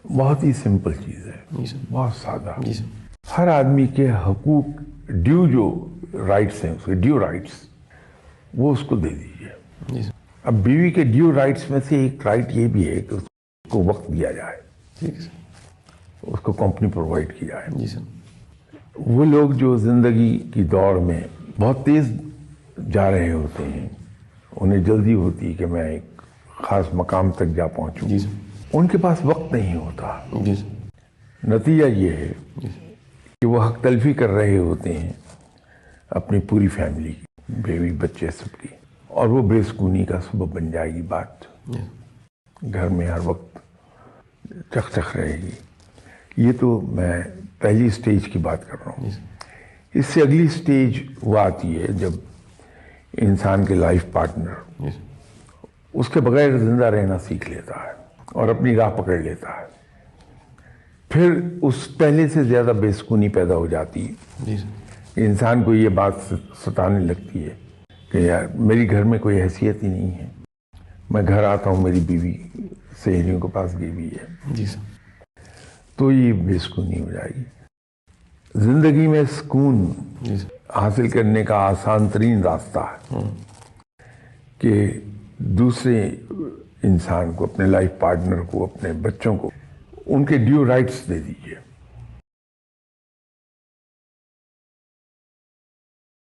بہت ہی سمپل چیز ہے، بہت سادہ. ہر آدمی کے حقوق ڈیو جو رائٹس ہیں، اس کے ڈیو رائٹس، وہ اس کو دے دیجیے. اب بیوی کے ڈیو رائٹس میں سے ایک رائٹ یہ بھی ہے کہ اس کو وقت دیا جائے، اس کو کمپنی پرووائڈ کی جائے. وہ لوگ جو زندگی کی دوڑ میں بہت تیز جا رہے ہوتے ہیں، انہیں جلدی ہوتی ہے کہ میں ایک خاص مقام تک جا پہنچوں، ان کے پاس وقت نہیں ہوتا. نتیجہ یہ ہے کہ وہ حق تلفی کر رہے ہوتے ہیں اپنی پوری فیملی کی، بیوی بچے سب کی، اور وہ بے سکونی کا سبب بن جائے گی. بات گھر میں ہر وقت چخ رہے گی. یہ تو میں پہلی سٹیج کی بات کر رہا ہوں. اس سے اگلی سٹیج وہ آتی ہے جب انسان کے لائف پارٹنر اس کے بغیر زندہ رہنا سیکھ لیتا ہے اور اپنی راہ پکڑ لیتا ہے. پھر اس پہلے سے زیادہ بے سکونی پیدا ہو جاتی ہے. انسان کو یہ بات ستانے لگتی ہے کہ یار میری گھر میں کوئی حیثیت ہی نہیں ہے. میں گھر آتا ہوں، میری بیوی سہیلیوں کے پاس گئی ہوئی ہے. تو یہ بے سکونی ہو جائے گی. زندگی میں سکون حاصل کرنے کا آسان ترین راستہ ہے کہ دوسرے انسان کو، اپنے لائف پارٹنر کو، اپنے بچوں کو ان کے ڈیو رائٹس دے دیجیے.